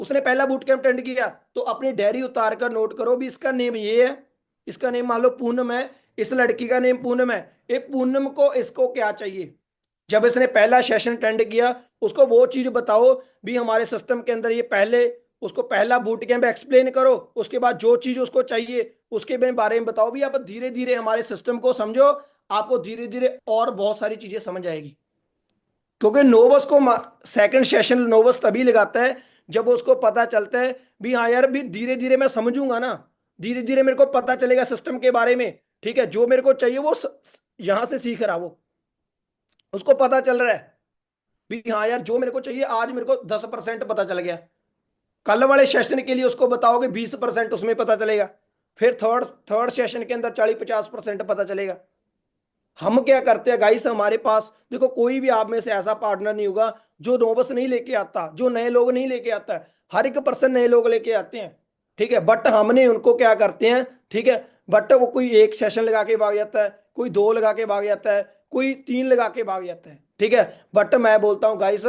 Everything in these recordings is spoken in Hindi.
उसने पहला बूट कैंप अटेंड किया, तो अपनी डायरी उतार कर नोट करो भी इसका नेम ये है, इसका नेम मान लो पूनम है, इस लड़की का नेम पूनम है, ये पूनम को इसको क्या चाहिए। जब इसने पहला सेशन अटेंड किया, उसको वो चीज बताओ भी हमारे सिस्टम के अंदर ये पहले, उसको पहला बूट कैंप एक्सप्लेन करो, उसके बाद जो चीज उसको चाहिए उसके बारे में बताओ भी। आप धीरे धीरे हमारे सिस्टम को समझो, आपको धीरे धीरे और बहुत सारी चीजें समझ आएगी। क्योंकि नोवस को सेकंड सेशन नोवस तभी लगाता है जब उसको पता चलता है भी हाँ यार भी धीरे धीरे मैं समझूंगा ना, धीरे धीरे मेरे को पता चलेगा सिस्टम के बारे में, ठीक है, जो मेरे को चाहिए वो यहां से सीख रहा, वो उसको पता चल रहा है भी हाँ यार जो मेरे को चाहिए आज मेरे को 10% पता चल गया, कल वाले सेशन के लिए उसको बताओगे 20% उसमें पता चलेगा, फिर थर्ड थर्ड सेशन के अंदर 40-50% पता चलेगा। हम क्या करते हैं गाइस, हमारे पास देखो कोई भी आप में से ऐसा पार्टनर नहीं होगा जो नोवस नहीं लेके आता, जो नए लोग नहीं लेके आता है, हर एक पर्सन नए लोग लेके आते हैं, ठीक है, बट हमने उनको क्या करते हैं, ठीक है, बट वो कोई एक सेशन लगा के भाग जाता है, कोई दो लगा के भाग जाता है, कोई तीन लगा के भाग जाता है, ठीक है। बट मैं बोलता हूँ गाइस,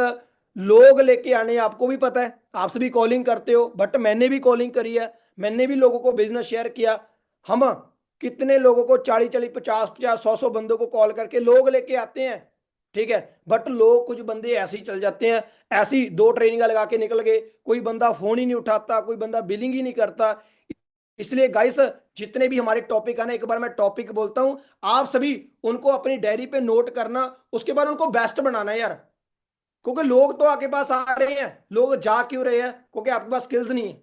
लोग लेके आने आपको भी पता है, आप सभी कॉलिंग करते हो, बट मैंने भी कॉलिंग करी है, मैंने भी लोगों को बिजनेस शेयर किया। हम कितने लोगों को 40-40 50-50 100-100 बंदों को कॉल करके लोग लेके आते हैं, ठीक है, बट लोग कुछ बंदे ऐसे ही चल जाते हैं, ऐसी दो ट्रेनिंग लगा के निकल गए, कोई बंदा फोन ही नहीं उठाता, कोई बंदा बिलिंग ही नहीं करता। इसलिए गाइस जितने भी हमारे टॉपिक है ना, एक बार मैं टॉपिक बोलता हूं, आप सभी उनको अपनी डायरी पे नोट करना, उसके बाद उनको बेस्ट बनाना है यार। क्योंकि लोग तो आपके पास आ रहे हैं, लोग जा क्यों रहे हैं, क्योंकि आपके पास स्किल्स नहीं है,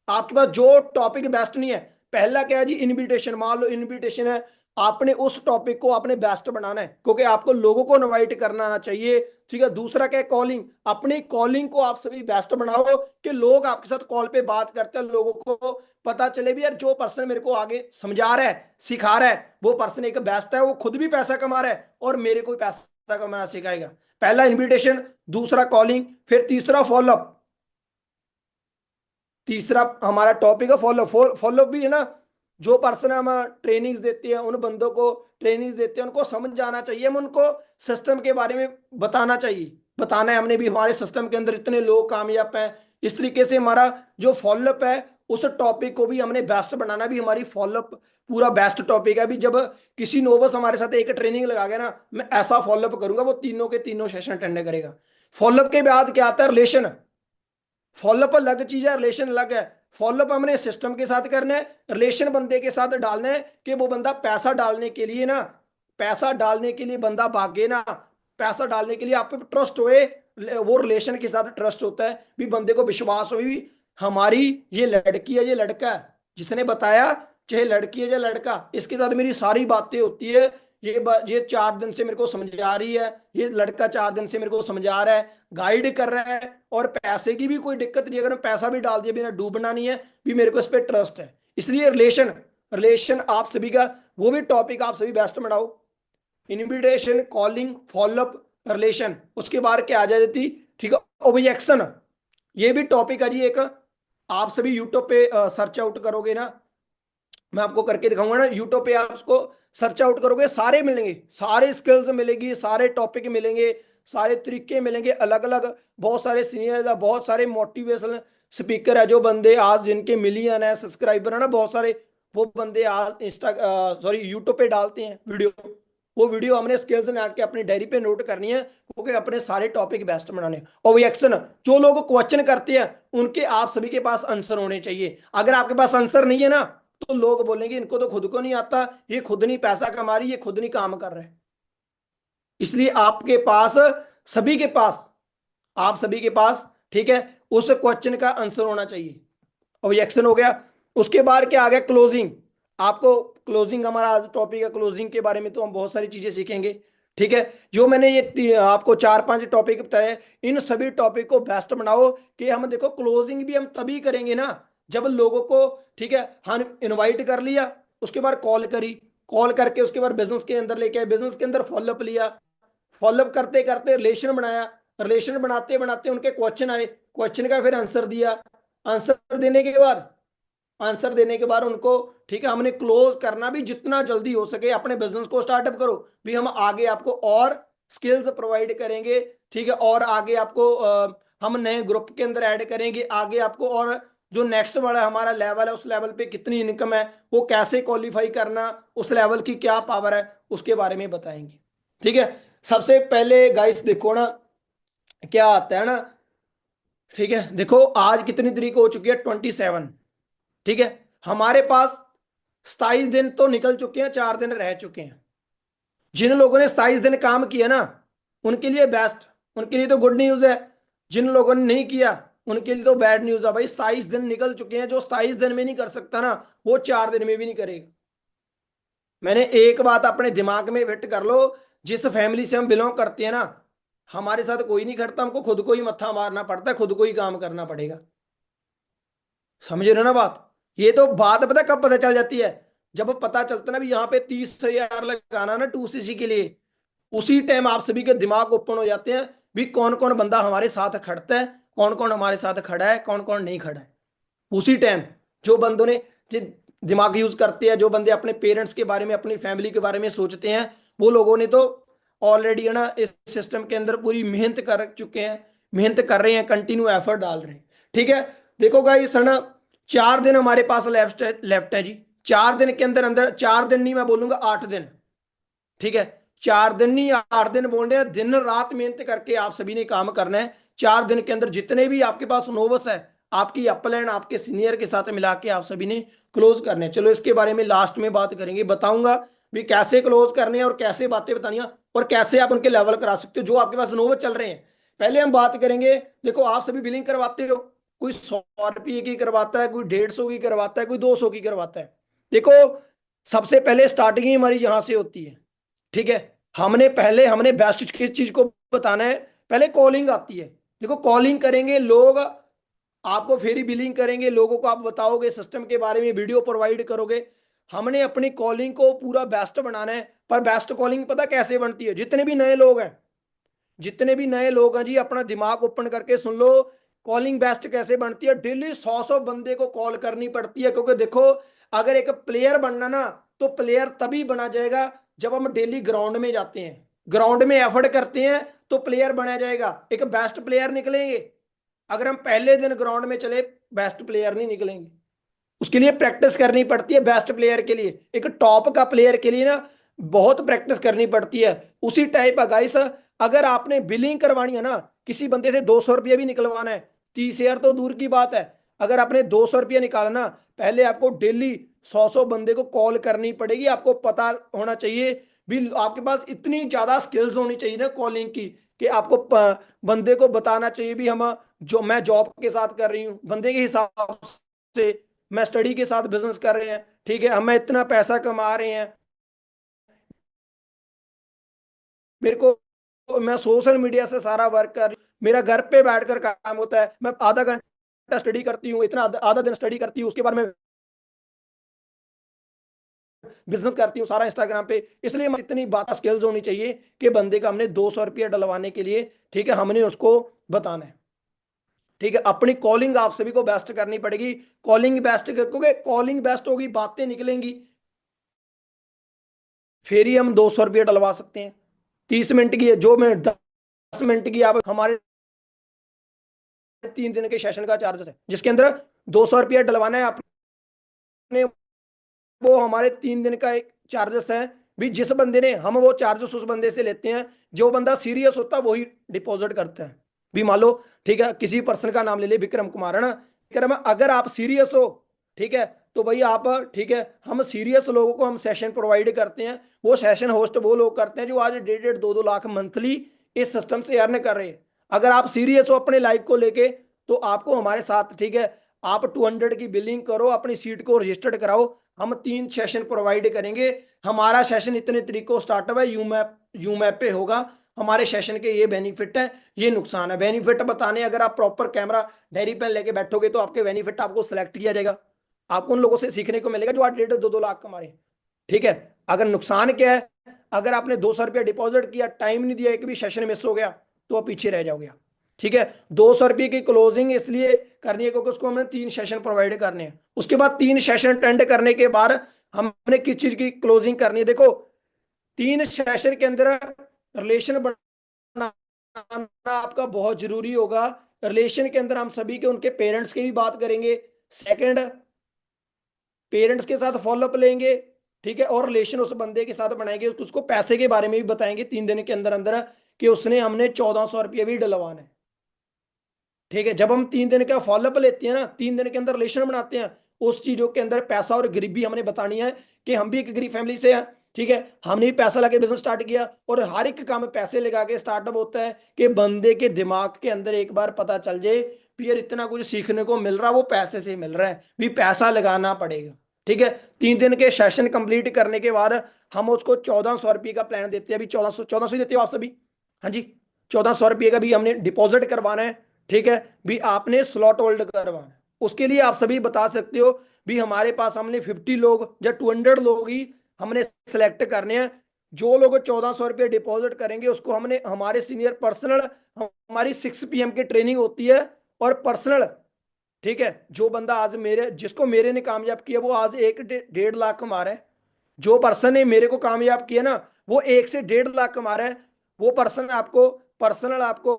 आपके पास जो टॉपिक बेस्ट नहीं है। पहला क्या है जी, इनविटेशन, मान लो इनविटेशन है, आपने उस टॉपिक को आपने बेस्ट बनाना है, क्योंकि आपको लोगों को इनवाइट करना आना चाहिए, ठीक है। दूसरा क्या है, कॉलिंग, अपनी कॉलिंग को आप सभी बेस्ट बनाओ कि लोग आपके साथ कॉल पे बात करते हैं, लोगों को पता चले भी यार जो पर्सन मेरे को आगे समझा रहा है सिखा रहा है वो पर्सन एक बेस्ट है, वो खुद भी पैसा कमा रहा है और मेरे को भी पैसा कमाना सिखाएगा। पहला इनविटेशन, दूसरा कॉलिंग, फिर तीसरा फॉलोअप, तीसरा हमारा टॉपिक है फॉलो फॉलो भी है ना, जो पर्सन हम ट्रेनिंग्स देते हैं उन बंदों को ट्रेनिंग्स देते हैं, उनको समझ जाना चाहिए, हम उनको सिस्टम के बारे में बताना चाहिए, बताना है हमने भी हमारे सिस्टम के अंदर इतने लोग कामयाब हैं। इस तरीके से हमारा जो फॉलोअप है उस टॉपिक को भी हमने बेस्ट बनाना, भी हमारी फॉलोअप पूरा बेस्ट टॉपिक है। भी जब किसी नोवस हमारे साथ एक ट्रेनिंग लगा गया ना, मैं ऐसा फॉलोअप करूंगा, वो तीनों के तीनों सेशन अटेंड करेगा। फॉलोअप के बाद क्या आता है, रिलेशन। फॉलोअप अलग चीज है, रिलेशन अलग है। फॉलोअप हमने सिस्टम के साथ करना है, रिलेशन बंदे के साथ डालना है कि वो बंदा पैसा डालने के लिए ना, पैसा डालने के लिए बंदा भागे ना, पैसा डालने के लिए आप पे ट्रस्ट होए, वो रिलेशन के साथ ट्रस्ट होता है भी, बंदे को विश्वास हो भी हमारी ये लड़की है ये लड़का है, जिसने बताया, चाहे लड़की है या लड़का, इसके साथ मेरी सारी बातें होती है, ये 4 दिन से मेरे को समझा रही है, ये लड़का 4 दिन से मेरे को समझा रहा है, गाइड कर रहा है, और पैसे की भी कोई दिक्कत नहीं, अगर मैं पैसा भी डाल दिया बिना डूबना नहीं है, भी मेरे को इस पर ट्रस्ट है। इसलिए रिलेशन, रिलेशन आप सभी का वो भी टॉपिक आप सभी बेस्ट बनाओ, इनविटेशन, कॉलिंग, फॉलोअप, रिलेशन। उसके बाद क्या आ जाती, ठीक है, ओब्जेक्शन। ये भी टॉपिक है जी एक, आप सभी यूट्यूब पे सर्च आउट करोगे ना, मैं आपको करके दिखाऊंगा ना, यूट्यूब पे आप उसको सर्च आउट करोगे, सारे मिलेंगे, सारे स्किल्स मिलेगी, सारे टॉपिक मिलेंगे, सारे तरीके मिलेंगे अलग अलग। बहुत सारे सीनियर, बहुत सारे मोटिवेशनल स्पीकर है, जो बंदे आज जिनके मिलियन है सब्सक्राइबर है ना, बहुत सारे, वो बंदे आज इंस्टा सॉरी यूट्यूब पे डालते हैं वीडियो। वो वीडियो हमने स्किल्स ने के अपनी डायरी पे नोट करनी है, क्योंकि अपने सारे टॉपिक बेस्ट बनाने हैं। और रिएक्शन, जो लोग क्वेश्चन करते हैं उनके आप सभी के पास आंसर होने चाहिए। अगर आपके पास आंसर नहीं है ना, तो लोग बोलेंगे इनको तो खुद को नहीं आता, ये खुद नहीं पैसा कमा रही, ये खुद नहीं काम कर रहे। इसलिए आपके पास, सभी के पास, आप सभी के पास, ठीक है, उस क्वेश्चन का आंसर होना चाहिए। ऑब्जेक्शन हो गया। उसके बाद क्या आ गया, क्लोजिंग। आपको क्लोजिंग, हमारा आज टॉपिक है क्लोजिंग के बारे में, तो हम बहुत सारी चीजें सीखेंगे, ठीक है। जो मैंने ये आपको 4-5 टॉपिक बताए, इन सभी टॉपिक को बेस्ट बनाओ कि हम देखो क्लोजिंग भी हम तभी करेंगे ना जब लोगों को, ठीक है, हम इनवाइट कर लिया, उसके बाद कॉल करी, कॉल करके उसके बाद बिजनेस के अंदर लेके आए, बिजनेस के अंदर फॉलोअप लिया, फॉलोअप करते करते रिलेशन बनाया, रिलेशन बनाते बनाते उनके क्वेश्चन आए, क्वेश्चन का फिर आंसर दिया, आंसर देने के बाद, आंसर देने के बाद उनको, ठीक है, हमने क्लोज करना भी जितना जल्दी हो सके। अपने बिजनेस को स्टार्टअप करो भी, हम आगे आपको और स्किल्स प्रोवाइड करेंगे, ठीक है, और आगे आपको हम नए ग्रुप के अंदर ऐड करेंगे आगे आपको, और जो नेक्स्ट वाला हमारा लेवल है उस लेवल पे कितनी इनकम है, वो कैसे क्वालिफाई करना, उस लेवल की क्या पावर है, उसके बारे में बताएंगे। ठीक है, सबसे पहले गाइस देखो ना क्या आता है ना। ठीक है, देखो आज कितनी तारीख हो चुकी है, 27। ठीक है, हमारे पास 27 दिन तो निकल चुके हैं, 4 दिन रह चुके हैं। जिन लोगों ने 27 दिन काम किया ना, उनके लिए बेस्ट, उनके लिए तो गुड न्यूज है। जिन लोगों ने नहीं किया उनके लिए तो बैड न्यूज है। भाई 27 दिन निकल चुके हैं, जो 27 दिन में नहीं कर सकता ना, वो 4 दिन में भी नहीं करेगा। मैंने एक बात अपने दिमाग में फिट कर लो, जिस फैमिली से हम बिलोंग करते हैं ना, हमारे साथ कोई नहीं खड़ता, हमको खुद को ही मत्था मारना पड़ता है, खुद को ही काम करना पड़ेगा। समझ रहे हो ना बात। ये तो बात पता कब पता चल जाती है, जब पता चलता ना भी यहाँ पे 30,000 लगाना ना 2cc के लिए, उसी टाइम आप सभी के दिमाग ओपन हो जाते हैं भी कौन कौन बंदा हमारे साथ खड़ता है, कौन कौन हमारे साथ खड़ा है, कौन कौन नहीं खड़ा है। उसी टाइम जो बंदों ने दिमाग यूज करते हैं, जो बंदे अपने पेरेंट्स के बारे में, अपनी फैमिली के बारे में सोचते हैं, वो लोगों ने तो ऑलरेडी है ना इस सिस्टम के अंदर पूरी मेहनत कर चुके हैं, मेहनत कर रहे हैं, कंटिन्यू एफर्ट डाल रहे हैं। ठीक है, देखो गाइस है ना, 4 दिन हमारे पास लेफ्ट है जी। 4 दिन के अंदर अंदर, 4 दिन नहीं, मैं बोलूंगा 8 दिन। ठीक है, 4 दिन नहीं 8 दिन बोल रहे हैं, दिन रात मेहनत करके आप सभी ने काम करना है। 4 दिन के अंदर जितने भी आपके पास नोवस है, आपकी अपलाइन आपके सीनियर के साथ मिला के आप सभी ने क्लोज करने हैं। चलो इसके बारे में लास्ट में बात करेंगे, बताऊंगा भी कैसे क्लोज करने हैं और कैसे बातें बतानी है, और कैसे आप उनके लेवल करा सकते हो जो आपके पास नोवस चल रहे हैं। पहले हम बात करेंगे, देखो आप सभी बिलिंग करवाते हो, कोई 100 रुपये की करवाता है, कोई 150 की करवाता है, कोई 200 की करवाता है। देखो सबसे पहले स्टार्टिंग ही हमारी यहां से होती है। ठीक है, हमने बेस्ट किस चीज को बताना है, पहले कॉलिंग आती है। देखो कॉलिंग करेंगे लोग, आपको फेरी बिलिंग करेंगे, लोगों को आप बताओगे सिस्टम के बारे में, वीडियो प्रोवाइड करोगे। हमने अपनी कॉलिंग को पूरा बेस्ट बनाना है। पर बेस्ट कॉलिंग पता कैसे बनती है, जितने भी नए लोग हैं, जितने भी नए लोग हैं जी, अपना दिमाग ओपन करके सुन लो। कॉलिंग बेस्ट कैसे बनती है, डेली 100 बंदे को कॉल करनी पड़ती है। क्योंकि देखो अगर एक प्लेयर बनना ना, तो प्लेयर तभी बना जाएगा जब हम डेली ग्राउंड में जाते हैं, ग्राउंड में एफर्ट करते हैं, तो प्लेयर बना जाएगा, एक बेस्ट प्लेयर निकलेंगे। अगर हम पहले दिन ग्राउंड में चले, बेस्ट प्लेयर नहीं निकलेंगे। उसके लिए प्रैक्टिस करनी पड़ती है। बेस्ट प्लेयर के लिए, एक टॉप का प्लेयर के लिए ना बहुत प्रैक्टिस करनी पड़ती है। उसी टाइप का गाइस, अगर आपने बिलिंग करवानी है ना, किसी बंदे से 200 रुपये भी निकलवाना है, 30,000 तो दूर की बात है, अगर आपने 200 रुपये निकालना, पहले आपको डेली 100 बंदे को कॉल करनी पड़ेगी। आपको पता होना चाहिए भी, आपके पास इतनी ज्यादा स्किल्स होनी चाहिए ना कॉलिंग की, कि आपको बंदे को बताना चाहिए भी हम, जो मैं जॉब के साथ कर रही हूँ, बंदे के हिसाब से मैं स्टडी के साथ बिजनेस कर रहे हैं। ठीक है, हम इतना पैसा कमा रहे हैं, मेरे को, मैं सोशल मीडिया से सारा वर्क कर रही हूँ, मेरा घर पे बैठकर काम होता है, मैं आधा घंटा स्टडी करती हूँ, इतना आधा दिन स्टडी करती हूँ, उसके बाद मैं बिजनेस करती हूँ सारा इंस्टाग्राम पे। इसलिए इतनी बात स्किल्स होनी चाहिए कि बंदे का हमने 200 रुपया डलवाने के लिए, ठीक है, हमने उसको बताना है। ठीक है, अपनी कॉलिंग आप सभी को बेस्ट करनी पड़ेगी। कॉलिंग बेस्ट, क्योंकि कॉलिंग बेस्ट होगी, बातें निकलेंगी, फिर ही हम 200 रुपये डलवा सकते हैं। 30 मिनट की है, जो मैं 10 मिनट की, आप हमारे 3 दिन के सेशन का चार्जेस है, जिसके अंदर 200 रुपया डलवाना है आपने, वो हमारे 3 दिन का एक चार्जेस है। भी जिस बंदे ने, हम वो चार्जेस उस बंदे से लेते हैं, जो बंदा सीरियस होता है वही डिपॉजिट करता है। भी मान लो, ठीक है, किसी पर्सन का नाम ले ले, विक्रम कुमार है ना, विक्रम, अगर आप सीरियस हो, ठीक है, तो भाई आप, ठीक है, हम सीरियस लोगों को हम सेशन प्रोवाइड करते हैं। वो सेशन होस्ट वो लोग करते हैं जो आज 1.5 2 2 लाख मंथली इस सिस्टम से अर्न कर रहे हैं। अगर आप सीरियस हो अपने लाइफ को लेके, तो आपको हमारे साथ, ठीक है, आप 200 की बिलिंग करो, अपनी सीट को रजिस्टर्ड कराओ, हम 3 सेशन प्रोवाइड करेंगे। हमारा सेशन इतने तरीकों स्टार्ट हुआ है, यूमैप पे होगा। हमारे सेशन के ये बेनिफिट है, ये नुकसान है। बेनिफिट बताने, अगर आप प्रॉपर कैमरा डायरी पेन लेके बैठोगे, तो आपके बेनिफिट आपको सिलेक्ट किया जाएगा, आपको उन लोगों से सीखने को मिलेगा जो आज 1.5 2 2 लाख कमा रहे हैं। ठीक है, अगर नुकसान क्या है, अगर आपने 200 रुपया डिपॉजिट किया, टाइम नहीं दिया, एक भी सेशन मिस हो गया, तो आप पीछे रह जाओगे। ठीक है, 200 रुपये की क्लोजिंग इसलिए करनी है क्योंकि उसको हमने 3 सेशन प्रोवाइड करने हैं। उसके बाद 3 सेशन अटेंड करने के बाद हमने किस चीज की क्लोजिंग करनी है, देखो 3 सेशन के अंदर रिलेशन बनाना आपका बहुत जरूरी होगा। रिलेशन के अंदर हम सभी के उनके पेरेंट्स की भी बात करेंगे। सेकंड, पेरेंट्स के साथ फॉलोअप लेंगे, ठीक है, और रिलेशन उस बंदे के साथ बनाएंगे, उसको पैसे के बारे में भी बताएंगे 3 दिन के अंदर अंदर कि उसने हमने 1400 रुपये भी डलवाना है। ठीक है, जब हम 3 दिन का फॉलोअप लेते हैं ना, 3 दिन के अंदर रिलेशन बनाते हैं, उस चीजों के अंदर पैसा और गरीबी हमने बतानी है कि हम भी एक गरीब फैमिली से हैं। ठीक है, हमने भी पैसा लगा बिजनेस स्टार्ट किया, और हर एक काम पैसे लगा के स्टार्टअप होता है कि बंदे के दिमाग के अंदर एक बार पता चल जाए भी यार इतना कुछ सीखने को मिल रहा, वो पैसे से मिल रहा है, भी पैसा लगाना पड़ेगा। ठीक है, 3 दिन के सेशन कंप्लीट करने के बाद हम उसको 1400 रुपये का प्लान देते हैं। अभी 1400 देते हो आप सभी? हाँ जी, 1400 रुपये का भी हमने डिपॉजिट करवाना है। ठीक है, भी आपने स्लॉट होल्ड करवाना है। उसके लिए आप सभी बता सकते हो भी हमारे पास हमने 50 लोग या 200 लोग ही हमने सेलेक्ट करने हैं। जो लोग 1400 रुपये डिपॉजिट करेंगे उसको हमने हमारे सीनियर पर्सनल, हमारी 6 PM की ट्रेनिंग होती है और पर्सनल। ठीक है, जो बंदा आज मेरे, जिसको मेरे ने कामयाब किया वो आज 1 से 1.5 लाख कमा रहा है। जो पर्सन ने मेरे को कामयाब किया ना, वो 1 से 1.5 लाख कमा रहा है। वो पर्सन आपको पर्सनल आपको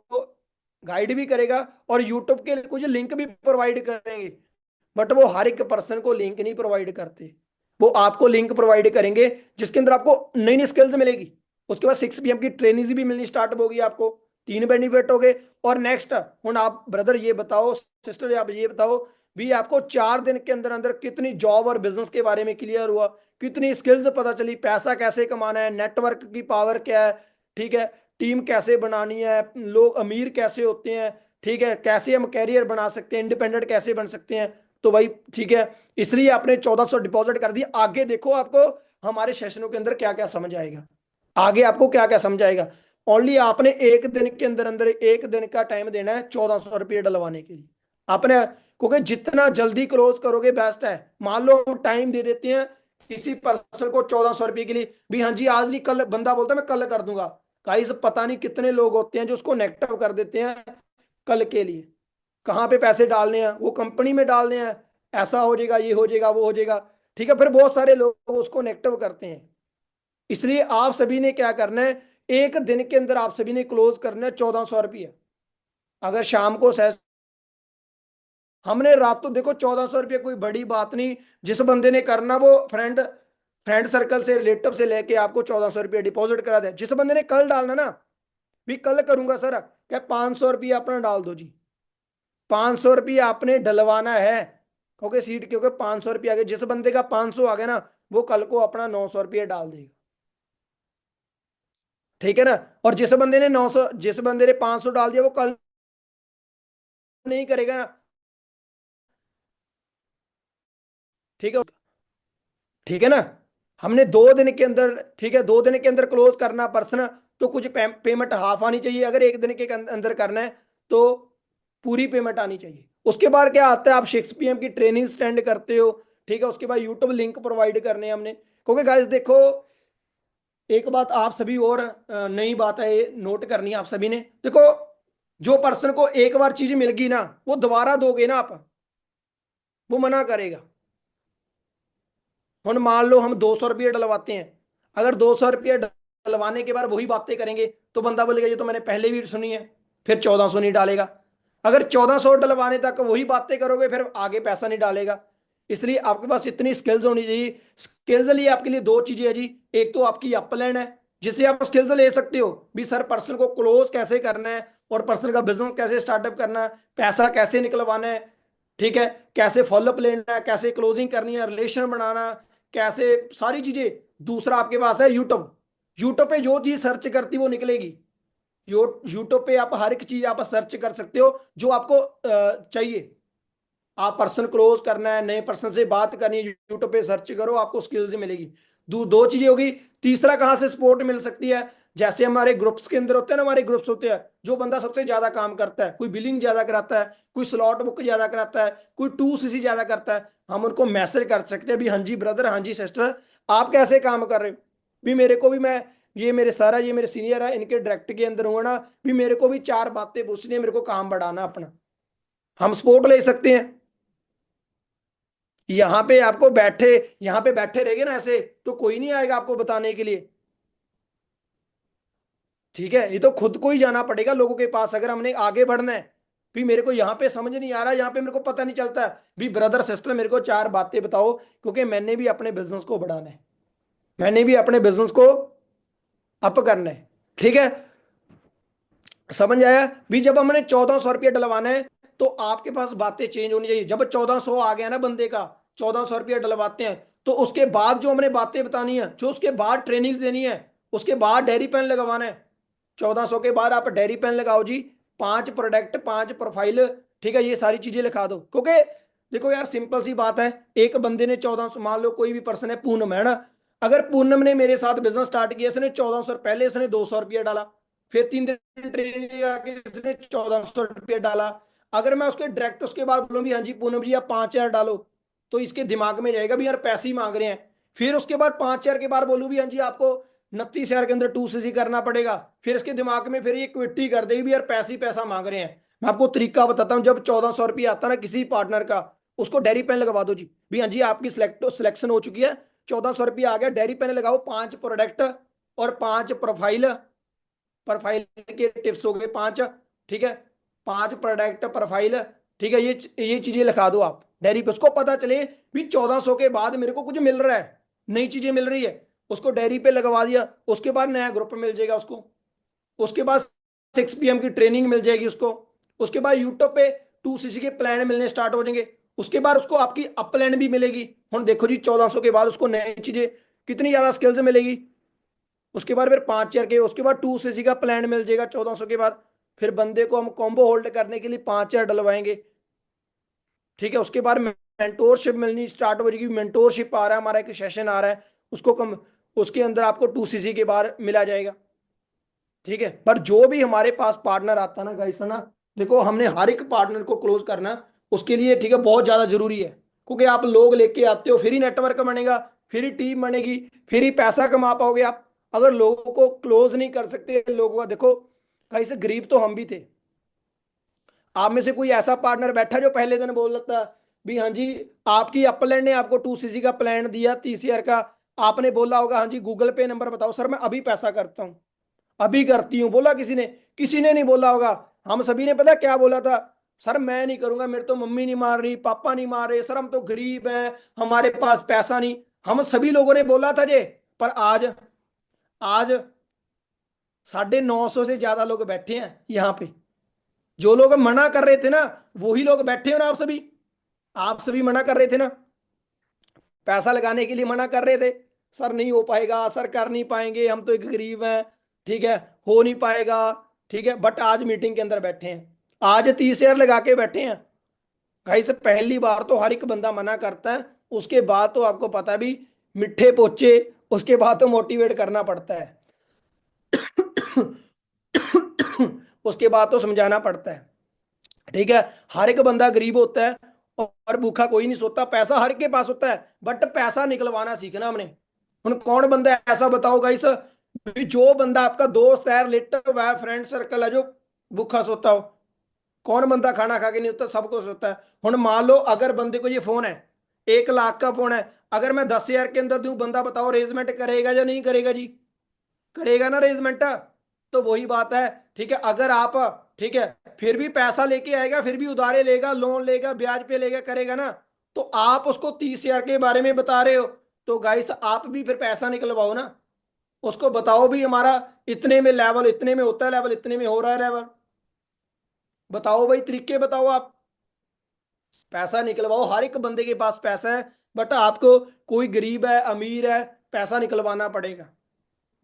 गाइड भी करेगा और यूट्यूब के कुछ लिंक भी प्रोवाइड करेंगे, बट वो हर एक पर्सन को लिंक नहीं प्रोवाइड करते। वो आपको लिंक प्रोवाइड करेंगे जिसके अंदर आपको नई नई स्किल्स मिलेगी। उसके बाद 6 PM की ट्रेनिंग भी मिलनी स्टार्ट होगी आपको। 3 बेनिफिट हो गए। और नेक्स्ट, हूँ आप ब्रदर ये बताओ, सिस्टर आप ये बताओ भी आपको 4 दिन के अंदर अंदर कितनी जॉब और बिजनेस के बारे में क्लियर हुआ, कितनी स्किल्स पता चली, पैसा कैसे कमाना है, नेटवर्क की पावर क्या है, ठीक है, टीम कैसे बनानी है, लोग अमीर कैसे होते हैं, ठीक है, कैसे हम कैरियर बना सकते हैं, इंडिपेंडेंट कैसे बन सकते हैं। तो भाई ठीक है, इसलिए आपने 1400 डिपॉजिट कर दिया। आगे देखो आपको हमारे सेशनों के अंदर क्या क्या समझ आएगा, आगे आपको क्या क्या समझ आएगा। ओनली आपने 1 दिन के अंदर अंदर 1 दिन का टाइम देना है 1400 रुपये डलवाने के लिए आपने, क्योंकि जितना जल्दी क्लोज करोगे बेस्ट है। मान लो हम टाइम दे देते हैं किसी पर्सन को 1400 रुपये के लिए, भी हाँ जी आज नहीं कल, बंदा बोलता है मैं कल कर दूंगा। गाइस पता नहीं कितने लोग होते हैं जो उसको नेगेटिव कर देते हैं कल के लिए। कहाँ पे पैसे डालने हैं, वो कंपनी में डालने हैं, ऐसा हो जाएगा, ये हो जाएगा, वो हो जाएगा। ठीक है, फिर बहुत सारे लोग उसको नेगेटिव करते हैं। इसलिए आप सभी ने क्या करना है, 1 दिन के अंदर आप सभी ने क्लोज करना है 1400 रुपये। अगर शाम को हमने रात, तो देखो 1400 रुपये कोई बड़ी बात नहीं। जिस बंदे ने करना वो फ्रेंड फ्रेंड सर्कल से, रिलेटिव से लेके आपको 1400 रुपये डिपॉजिट करा दे। जिस बंदे ने कल डालना ना, भी कल करूंगा सर, क्या 500 रुपये अपना डाल दो जी। 500 रुपये आपने डलवाना है, क्योंकि सीट, क्योंकि 500 रुपये आ गए, जिस बंदे का 500 आ गया ना, वो कल को अपना 900 रुपये डाल देगा। ठीक है ना, और जिस बंदे ने 900, जिस बंदे ने 500 डाल दिया वो कल नहीं करेगा ना। ठीक है, ठीक है ना, हमने 2 दिन के अंदर, ठीक है, 2 दिन के अंदर क्लोज करना पर्सन, तो कुछ पेमेंट हाफ आनी चाहिए। अगर 1 दिन के अंदर करना है तो पूरी पेमेंट आनी चाहिए। उसके बाद क्या आता है, आप 6 PM की ट्रेनिंग स्टैंड करते हो। ठीक है, उसके बाद यूट्यूब लिंक प्रोवाइड करने हैं हमने, क्योंकि गाइस देखो एक बात आप सभी और नई बात है ये नोट करनी है आप सभी ने। देखो जो पर्सन को एक बार चीज मिल गई ना, वो दोबारा दोगे ना आप, वो मना करेगा। हम मान लो हम 200 रुपये डलवाते हैं, अगर 200 रुपये डलवाने के बाद वही बातें करेंगे तो बंदा बोलेगा ये तो मैंने पहले भी सुनी है, फिर 1400 नहीं डालेगा। अगर 1400 डलवाने तक वही बातें करोगे फिर आगे पैसा नहीं डालेगा। इसलिए आपके पास इतनी स्किल्स होनी चाहिए। स्किल्स लिए आपके लिए दो चीजें है जी, एक तो आपकी अपलाइन है जिससे आप स्किल्स ले सकते हो भी सर पर्सन को क्लोज कैसे करना है, और पर्सन का बिजनेस कैसे स्टार्टअप करना है, पैसा कैसे निकलवाना है, ठीक है, कैसे फॉलोअप लेना है, कैसे क्लोजिंग करनी है, रिलेशन बनाना, कैसे सारी चीजें। दूसरा आपके पास है यूट्यूब। यूट्यूब पे जो चीज सर्च करती वो निकलेगी। यूट्यूब पे आप हर एक चीज आप सर्च कर सकते हो जो आपको चाहिए। आप पर्सन क्लोज करना है, नए पर्सन से बात करनी है, यूट्यूब पे सर्च करो आपको स्किल्स मिलेगी। दो चीजें होगी। तीसरा कहाँ से सपोर्ट मिल सकती है, जैसे हमारे ग्रुप्स के अंदर होते हैं ना, हमारे ग्रुप्स होते हैं, जो बंदा सबसे ज्यादा काम करता है, कोई बिलिंग ज्यादा कराता है, कोई स्लॉट बुक ज्यादा कराता है, कोई 2CC ज्यादा करता है, हम उनको मैसेज कर सकते हैं भी हाँ जी ब्रदर, हाँ जी सिस्टर, आप कैसे काम कर रहे हो। भी मेरे को भी, मैं, ये मेरे सर है, ये मेरे सीनियर है, इनके डायरेक्ट के अंदर हुआ ना, भी मेरे को भी 4 बातें पूछनी है, मेरे को काम बढ़ाना अपना, हम सपोर्ट ले सकते हैं। यहाँ पे आपको बैठे, यहाँ पे बैठे रहेंगे ना ऐसे, तो कोई नहीं आएगा आपको बताने के लिए। ठीक है, ये तो खुद को ही जाना पड़ेगा लोगों के पास अगर हमने आगे बढ़ना है। भी मेरे को यहाँ पे समझ नहीं आ रहा, यहाँ पे मेरे को पता नहीं चलता भी ब्रदर सिस्टर मेरे को 4 बातें बताओ, क्योंकि मैंने भी अपने बिजनेस को बढ़ाना है, मैंने भी अपने बिजनेस को अप करना है। ठीक है, समझ आया भी। जब हमने 1400 रुपया डलवाना है तो आपके पास बातें चेंज होनी चाहिए। जब 1400 आ गया ना बंदे का, 1400 रुपया डलवाते हैं, तो उसके बाद जो हमने बातें बतानी है, जो उसके बाद ट्रेनिंग्स देनी है, उसके बाद डेयरी पेन लगवाना है। 1400 के बाद आप डेयरी पेन लगाओ जी, 5 प्रोडक्ट 5 प्रोफाइल, ठीक है, ये सारी चीजें लिखा दो। क्योंकि देखो यार सिंपल सी बात है, एक बंदे ने 1400, मान लो कोई भी पर्सन है पूनम है ना, अगर पूनम ने मेरे साथ बिजनेस स्टार्ट किया, इसने 1400, पहले इसने 200 रुपया डाला, फिर 3 दिन ट्रेनिंग आके इसने 1400 रुपया डाला। अगर मैं उसके डायरेक्ट उसके बाद बोलूँ भी हाँ जी पूनम जी आप 5000 डालो, तो इसके दिमाग में जाएगा भी यार पैसे ही मांग रहे हैं। फिर उसके बाद 5000 के बाद बोलूँ भी हाँ जी आपको 29,000 के अंदर 2cc करना पड़ेगा, फिर इसके दिमाग में फिर ये क्विटी कर देगी भी यार पैसे ही पैसा मांग रहे हैं। मैं आपको तरीका बताता हूँ, जब 1400 रुपया आता ना किसी पार्टनर का, उसको डेयरी पेन लगवा दो जी, भी हाँ जी आपकी सिलेक्शन हो चुकी है, 1400 रुपया आ गया, डेयरी पेन लगाओ, 5 प्रोडक्ट और 5 प्रोफाइल, प्रोफाइल के टिप्स हो गए 5, ठीक है, 5 प्रोडक्ट प्रोफाइल, ठीक है, ये चीजें लिखा दो आप डायरी पे, उसको पता चले भी 1400 के बाद मेरे को कुछ मिल रहा है, नई चीजें मिल रही है, उसको डायरी पे लगवा दिया। उसके बाद नया ग्रुप मिल जाएगा उसको, उसके बाद 6 PM की ट्रेनिंग मिल जाएगी उसको, उसके बाद यूट्यूब पे 2cc के प्लान मिलने स्टार्ट हो जाएंगे, उसके बाद उसको आपकी अपलाइन भी मिलेगी। हम देखो जी 1400 के बाद उसको नई चीजें कितनी ज्यादा स्किल्स मिलेगी। उसके बाद फिर 5 ईयर के, उसके बाद 2cc का प्लान मिल जाएगा 1400 के बाद, फिर बंदे को हम कॉम्बो होल्ड करने के लिए 5 ईयर डलवाएंगे। ठीक है, उसके बाद मेंटोरशिप मिलनी स्टार्ट हो जाएगी, मेंटोरशिप आ रहा है हमारा, एक सेशन आ रहा है, उसको कम, उसके अंदर आपको 2cc के बाद मिला जाएगा। ठीक है, पर जो भी हमारे पास पार्टनर आता है ना गाइस ना, देखो हमने हर एक पार्टनर को क्लोज करना उसके लिए, ठीक है, बहुत ज्यादा जरूरी है। क्योंकि आप लोग लेके आते हो फिर ही नेटवर्क बनेगा, फिर ही टीम बनेगी, फिर ही पैसा कमा पाओगे आप। अगर लोगों को क्लोज नहीं कर सकते, लोगों का देखो गाइस, गरीब तो हम भी थे। आप में से कोई ऐसा पार्टनर बैठा जो पहले दिन बोल रहा था भी हाँ जी आपकी अपलैंड ने आपको 2cc का प्लान दिया 30 ईयर का, आपने बोला होगा हाँ जी गूगल पे नंबर बताओ सर मैं अभी पैसा करता हूँ, अभी करती हूँ, बोला किसी ने? किसी ने नहीं बोला होगा। हम सभी ने पता क्या बोला था, सर मैं नहीं करूंगा, मेरे तो मम्मी नहीं मार रही, पापा नहीं मार रहे, सर हम तो गरीब हैं, हमारे पास पैसा नहीं। हम सभी लोगों ने बोला था जे, पर आज, आज 950 से ज्यादा लोग बैठे हैं यहाँ पे। जो लोग मना कर रहे थे ना, वही लोग बैठे हो ना, आप सभी मना कर रहे थे ना, पैसा लगाने के लिए मना कर रहे थे, सर नहीं हो पाएगा, सर कर नहीं पाएंगे, हम तो एक गरीब हैं, ठीक है, हो नहीं पाएगा, ठीक है, बट आज मीटिंग के अंदर बैठे हैं, आज 30 ईयर लगा के बैठे हैं। भाई से पहली बार तो हर एक बंदा मना करता है, उसके बाद तो आपको पता है भी मिठे पोचे, उसके बाद तो मोटिवेट करना पड़ता है। उसके बाद तो समझाना पड़ता है। ठीक है, हर एक बंदा गरीब होता है और भूखा कोई नहीं सोता, पैसा हर के पास होता है, बट पैसा निकलवाना सीखना हमने। उन कौन बंदा है ऐसा बताओ इस, जो बंदा आपका दोस्त है, रिलेटिव है, फ्रेंड सर्कल है, जो भूखा सोता हो? कौन बंदा खाना खा के नहीं होता? सबको सोता है। हम मान लो अगर बंदे को ये फोन है, 1 लाख का फोन है, अगर मैं 10 ईयर के अंदर दूं, बंदा बताओ रेजमेंट करेगा या नहीं करेगा जी? करेगा ना रेजमेंट। तो वही बात है, ठीक है, अगर आप, ठीक है, फिर भी पैसा लेके आएगा, फिर भी उधारे लेगा, लोन लेगा, ब्याज पे लेगा, करेगा ना, तो आप उसको 30 ईयर के बारे में बता रहे हो, तो गाइस आप भी फिर पैसा निकलवाओ ना, उसको बताओ भी हमारा इतने में लेवल, इतने में होता है लेवल, इतने में हो रहा है लेवल, बताओ भाई, तरीके बताओ आप, पैसा निकलवाओ। हर एक बंदे के पास पैसा है, बट आपको, कोई गरीब है अमीर है, पैसा निकलवाना पड़ेगा।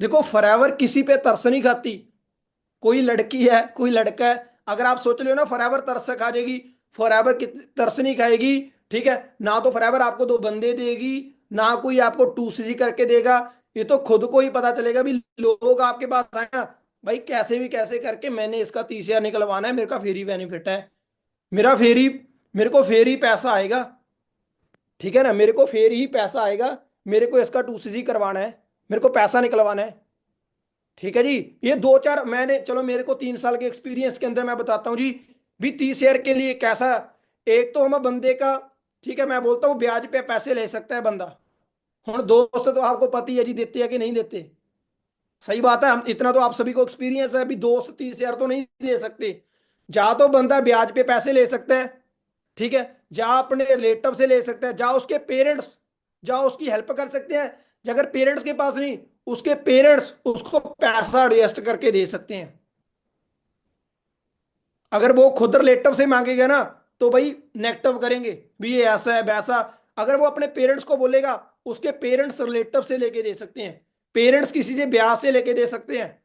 देखो फॉरएवर किसी पे तरस नहीं खाती, कोई लड़की है कोई लड़का है, अगर आप सोच लो ना फॉरएवर तरस खा जाएगी, फॉरएवर तरस नहीं खाएगी, ठीक है, ना तो फॉरएवर आपको 2 बंदे देगी, ना कोई आपको 2cc करके देगा। ये तो खुद को ही पता चलेगा भी लोग आपके पास आए ना, भाई कैसे भी कैसे करके मैंने इसका 30 ईयर निकलवाना है, मेरे का फेरी बेनिफिट है, मेरा फेरी, मेरे को फेर ही पैसा आएगा, ठीक है ना, मेरे को फेर ही पैसा आएगा, मेरे को इसका 2cc करवाना है, मेरे को पैसा निकलवाना है। ठीक है जी, ये 2 4 मैंने, चलो मेरे को 3 साल के एक्सपीरियंस के अंदर मैं बताता हूँ जी, भी 30 ईयर के लिए कैसा, एक तो हम बंदे का, ठीक है, मैं बोलता हूँ ब्याज पे पैसे ले सकता है बंदा। हम दोस्त तो आपको पता ही है जी, देते हैं कि नहीं देते? सही बात है, हम इतना तो आप सभी को एक्सपीरियंस है, अभी दोस्त 30 ईयर तो नहीं दे सकते। जा तो बंदा ब्याज पे पैसे ले सकता है, ठीक है, जा अपने रिलेटिव से ले सकता है, जा उसके पेरेंट्स, जा उसकी हेल्प कर सकते हैं। अगर पेरेंट्स के पास नहीं, उसके पेरेंट्स उसको पैसा एडजस्ट करके दे सकते हैं। अगर वो खुद रिलेटिव से मांगेगा ना, तो भाई नेगेटिव करेंगे भी, ये ऐसा है वैसा। अगर वो अपने पेरेंट्स को बोलेगा, उसके पेरेंट्स रिलेटिव से लेके दे सकते हैं, पेरेंट्स किसी से ब्याह से लेके दे सकते हैं,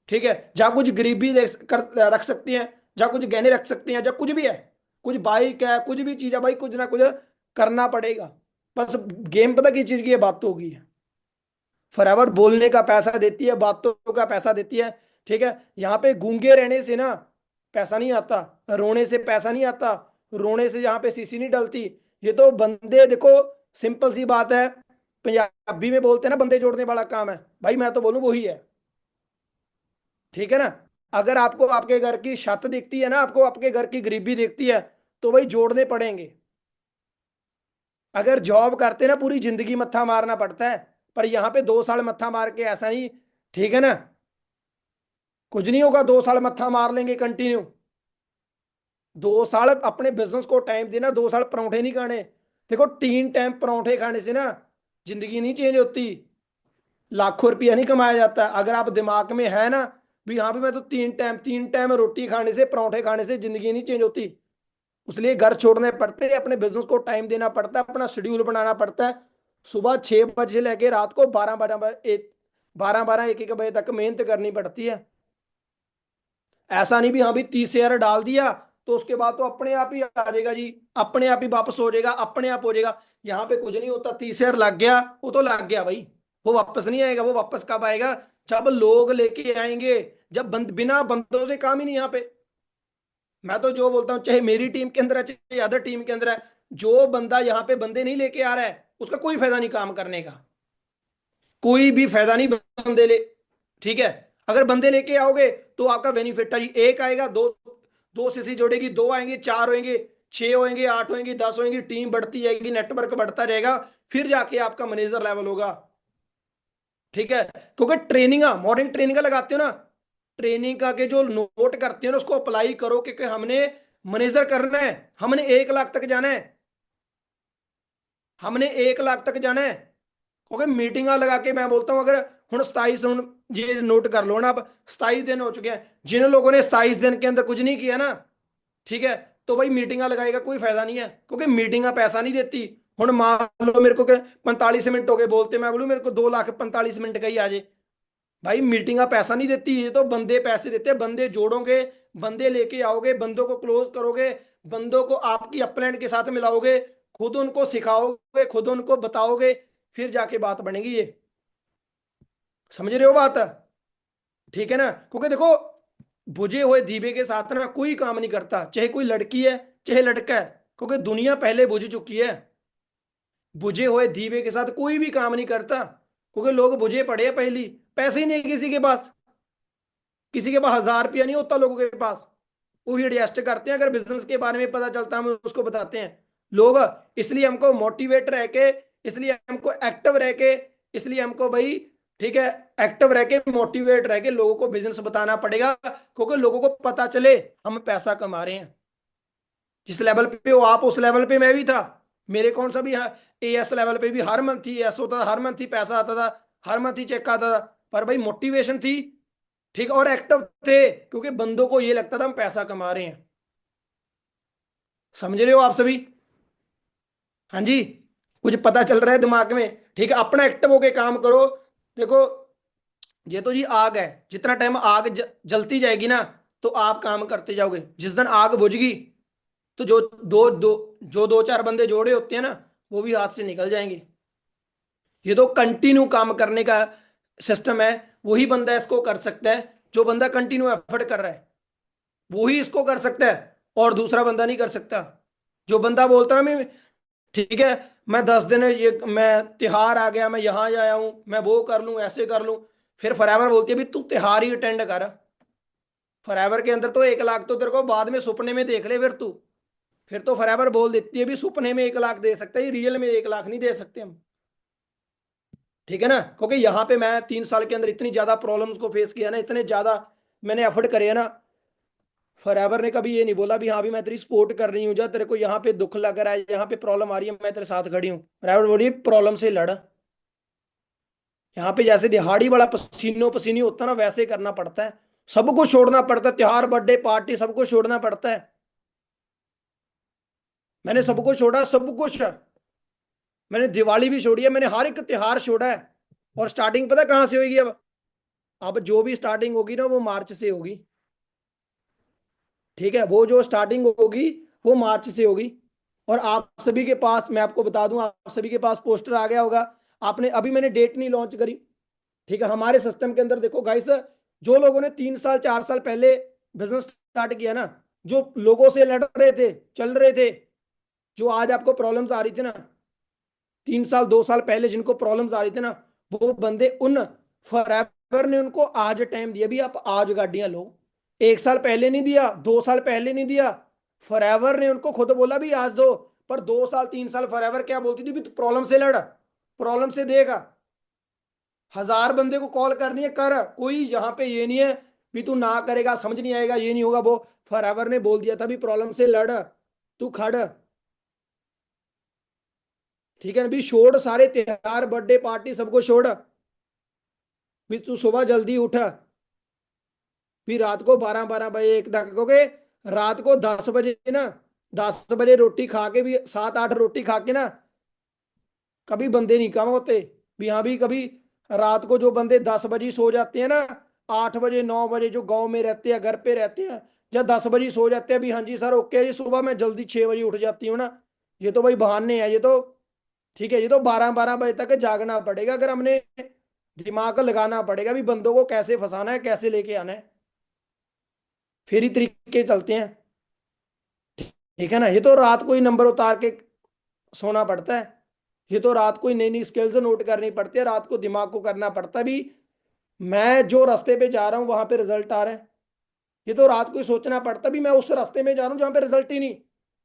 ठीक है, जहाँ कुछ गरीबी कर रख सकती हैं, जहाँ कुछ गहने रख सकते हैं, जहाँ कुछ भी है, कुछ बाइक है, कुछ भी चीज है भाई, कुछ ना कुछ करना पड़ेगा। बस गेम पता की चीज की, ये बात तो होगी। फॉरएवर बोलने का पैसा देती है, बातों का पैसा देती है, ठीक है। यहाँ पे गूंगे रहने से ना पैसा नहीं आता, रोने से पैसा नहीं आता, रोने से यहाँ पे सीसी नहीं डलती। ये तो बंदे देखो, सिंपल सी बात है, पंजाबी में बोलते हैं ना, बंदे जोड़ने वाला काम है, भाई मैं तो बोलूं वही है, ठीक है ना। अगर आपको आपके घर की छत दिखती है ना, आपको आपके घर की गरीबी दिखती है, तो भाई जोड़ने पड़ेंगे। अगर जॉब करते ना, पूरी जिंदगी मत्था मारना पड़ता है, पर यहाँ पे 2 साल मत्था मार के ऐसा नहीं, ठीक है ना, कुछ नहीं होगा। 2 साल मत्था मार लेंगे कंटिन्यू, 2 साल अपने बिजनेस को टाइम देना, 2 साल परोंठे नहीं खाने। देखो 3 टाइम परोंठे खाने से ना जिंदगी नहीं चेंज होती, लाखों रुपया नहीं कमाया जाता। अगर आप दिमाग में है ना भी हाँ भी मैं तो 3 टाइम रोटी खाने से, परोंठे खाने से जिंदगी नहीं चेंज होती। इसलिए घर छोड़ने पड़ते हैं, अपने बिजनेस को टाइम देना पड़ता है, अपना शेड्यूल बनाना पड़ता है। सुबह 6 बजे से लेके रात को 12-12 एक एक बजे तक मेहनत करनी पड़ती है। ऐसा नहीं भी हाँ भी 30 शेयर डाल दिया तो उसके बाद तो अपने आप ही आ जाएगा जी, अपने आप ही वापस हो जाएगा, अपने आप हो जाएगा। यहाँ पे कुछ नहीं होता, 30 शेयर लग गया वो तो लग गया भाई, वो वापस नहीं आएगा। वो वापस कब आएगा? जब लोग लेके आएंगे, जब बिना बंदों से काम ही नहीं यहाँ पे। मैं तो जो बोलता हूँ, चाहे मेरी टीम के अंदर है चाहे अदर टीम के अंदर है, जो बंदा यहाँ पे बंदे नहीं लेके आ रहा है उसका कोई फायदा नहीं काम करने का, कोई भी फायदा नहीं बंदे ले, ठीक है। अगर बंदे लेके आओगे तो आपका बेनिफिट है जी, एक आएगा, दो, दो सीसी जोड़ेगी, दो आएंगे, चार होंगे, 6 होंगे, 8 होंगे, 10 होंगे, टीम बढ़ती जाएगी, नेटवर्क बढ़ता जाएगा, फिर जाके आपका मैनेजर लेवल होगा, ठीक है। क्योंकि ट्रेनिंग, मॉर्निंग ट्रेनिंग लगाते हो ना, ट्रेनिंग का के जो नोट करते हो ना, उसको अप्लाई करो, क्योंकि हमने मैनेजर करना है, हमने 1 लाख तक जाना है, हमने 1 लाख तक जाना है। क्योंकि मीटिंग लगा के मैं बोलता हूं, अगर हूँ 27, हूँ ये नोट कर लो ना, अब 27 दिन हो चुके हैं, जिन लोगों ने 27 दिन के अंदर कुछ नहीं किया ना, ठीक है, तो भाई मीटिंग लगाएगा कोई फायदा नहीं है, क्योंकि मीटिंग पैसा नहीं देती। हूँ मान लो मेरे को 45 मिनट हो गए बोलते, मैं बोलूँ मेरे को 2 लाख 45 मिनट का ही आ जाए, भाई मीटिंग पैसा नहीं देती, ये तो बंदे पैसे देते हैं। बंदे जोड़ोगे, बंदे लेके आओगे, बंदों को क्लोज करोगे, बंदों को आपकी अपलाइन के साथ मिलाओगे, खुद उनको सिखाओगे, खुद उनको बताओगे, फिर जाके बात बनेगी ये। समझ रहे हो बात? ठीक है ना, क्योंकि देखो बुझे हुए दीवे के साथ ना कोई काम नहीं करता, चाहे कोई लड़की है चाहे लड़का है, क्योंकि दुनिया पहले बुझ चुकी है। बुझे हुए दीवे के साथ कोई भी काम नहीं करता, क्योंकि लोग बुझे पड़े हैं पहली, पैसे ही नहीं है किसी के पास, किसी के पास 1000 रुपया नहीं होता लोगों के पास। वो भी एडजस्ट करते हैं, अगर बिजनेस के बारे में पता चलता है हम उसको बताते हैं लोग। इसलिए हमको मोटिवेट रह के, इसलिए हमको एक्टिव रह के, इसलिए हमको भाई, ठीक है, एक्टिव रह के, मोटिवेट रह के लोगों को बिजनेस बताना पड़ेगा, क्योंकि लोगों को पता चले हम पैसा कमा रहे हैं। जिस लेवल पे हो आप, उस लेवल पे मैं भी था। मेरे कौन सा भी एएस लेवल पे भी हर मंथ ही एस होता था, हर मंथ ही पैसा आता था, हर मंथ ही चेक आता था, पर भाई मोटिवेशन थी, ठीक, और एक्टिव थे, क्योंकि बंदों को ये लगता था हम पैसा कमा रहे हैं। समझ रहे हो आप सभी? हाँ जी, कुछ पता चल रहा है दिमाग में? ठीक है, अपना एक्टिव होके काम करो। देखो ये तो जी आग है, जितना टाइम आग जलती जाएगी ना, तो आप काम करते जाओगे, जिस दिन आग बुझगी तो जो दो दो जो 2-4 बंदे जोड़े होते हैं ना, वो भी हाथ से निकल जाएंगे। ये तो कंटिन्यू काम करने का सिस्टम है, वही बंदा इसको कर सकता है, जो बंदा कंटिन्यू एफर्ट कर रहा है वो ही इसको कर सकता है, और दूसरा बंदा नहीं कर सकता। जो बंदा बोलता है ना मैं, ठीक है, मैं 10 दिन ये मैं त्योहार आ गया मैं यहाँ आया हूँ, मैं वो कर लूँ ऐसे कर लूँ, फिर फॉरएवर बोलती है भी तू त्योहार ही अटेंड कर। फॉरएवर के अंदर तो 1 लाख तो तेरे को बाद में सपने में देख ले, फिर तू, फिर तो फॉरएवर बोल देती है भी सपने में 1 लाख दे सकते हैं, रियल में 1 लाख नहीं दे सकते हम, ठीक है ना। क्योंकि यहाँ पे मैं 3 साल के अंदर इतनी ज्यादा प्रॉब्लम्स को फेस किया ना, इतने ज्यादा मैंने एफर्ट करे है ना, फॉरएवर ने कभी ये नहीं बोला भी हाँ भी मैं तेरी सपोर्ट कर रही हूँ, जा तेरे को यहाँ पे दुख लग रहा है, यहाँ पे प्रॉब्लम आ रही है, मैं तेरे साथ खड़ी हूँ। फॉरएवर बोली प्रॉब्लम से लड़। यहाँ पे जैसे दिहाड़ी वाला पसीनों पसीनी होता है ना, वैसे करना पड़ता है। सब कुछ छोड़ना पड़ता है, त्योहार बर्थडे पार्टी सब कुछ छोड़ना पड़ता है। मैंने सब कुछ छोड़ा, सब कुछ। मैंने दिवाली भी छोड़ी है, मैंने हर एक त्योहार छोड़ा है। और स्टार्टिंग पता कहाँ से होगी अब जो भी स्टार्टिंग होगी ना वो मार्च से होगी। ठीक है, वो जो स्टार्टिंग होगी वो मार्च से होगी। और आप सभी के पास मैं आपको बता दूं, आप सभी के पास पोस्टर आ गया होगा। आपने अभी मैंने डेट नहीं लॉन्च करी। ठीक है, हमारे सिस्टम के अंदर देखो गाइस, जो लोगों ने 3 साल 4 साल पहले बिजनेस स्टार्ट किया ना, जो लोगों से लड़ रहे थे, चल रहे थे, जो आज आपको प्रॉब्लम्स आ रही थी ना, 3 साल 2 साल पहले जिनको प्रॉब्लम्स आ रही थी ना, वो बंदे उन फॉरएवर ने उनको आज टाइम दिया भी आप आज गाड़ियां लो। 1 साल पहले नहीं दिया, 2 साल पहले नहीं दिया। फॉरएवर ने उनको खुद बोला भी आज दो। पर 2 साल 3 साल फॉरएवर क्या बोलती थी भी तू प्रॉब्लम से लड़, प्रॉब्लम से देगा। 1000 बंदे को कॉल करनी है कर, कोई यहाँ पे ये नहीं है भी तू ना करेगा समझ नहीं आएगा ये नहीं होगा वो। फॉरएवर ने बोल दिया था भी प्रॉब्लम से लड़, तू खड़। ठीक है ना, भी छोड़ सारे त्योहार बर्थडे पार्टी सबको छोड़। भी तू सुबह जल्दी उठ, फिर रात को 12 12 बजे 1 तक, क्योंकि रात को 10 बजे ना, 10 बजे रोटी खा के भी 7 8 रोटी खा के ना कभी बंदे नहीं कम होते। भी हाँ भी कभी रात को जो बंदे 10 बजे सो जाते हैं ना, 8 बजे 9 बजे जो गांव में रहते हैं घर पे रहते हैं, जब 10 बजे सो जाते हैं भी हाँ जी सर ओके जी सुबह मैं जल्दी 6 बजे उठ जाती हूँ ना, ये तो भाई बहाने हैं ये तो। ठीक है, ये तो 12 12 बजे तक जागना पड़ेगा, अगर हमने दिमाग लगाना पड़ेगा भी बंदों को कैसे फंसाना है कैसे लेके आना है, फिर ही तरीके चलते हैं। ठीक है ना, ये तो रात को ही नंबर उतार के सोना पड़ता है। ये तो रात को ही नई नई स्किल्स नोट करनी पड़ती है, रात को दिमाग को करना पड़ता है भी मैं जो रास्ते पे जा रहा हूँ वहां पे रिजल्ट आ रहा है। ये तो रात को ही सोचना पड़ता भी मैं उस रास्ते में जा रहा हूँ जहां पे रिजल्ट ही नहीं।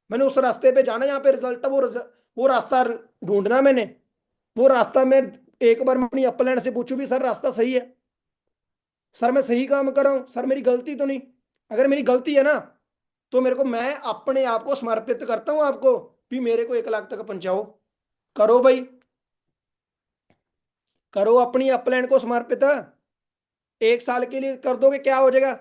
मैंने उस रास्ते पे जाना जहाँ पे रिजल्ट है, वो रास्ता ढूंढना मैंने। वो रास्ता मैं एक बार मैं अपनी अपलैंड से पूछूं भी सर रास्ता सही है, सर मैं सही काम कर रहा हूँ, सर मेरी गलती तो नहीं। अगर मेरी गलती है ना तो मेरे को, मैं अपने आप को समर्पित करता हूँ आपको भी मेरे को 1 लाख तक पहुंचाओ। करो भाई, करो अपनी अपलैंड को समर्पित। 1 साल के लिए कर दोगे क्या हो जाएगा,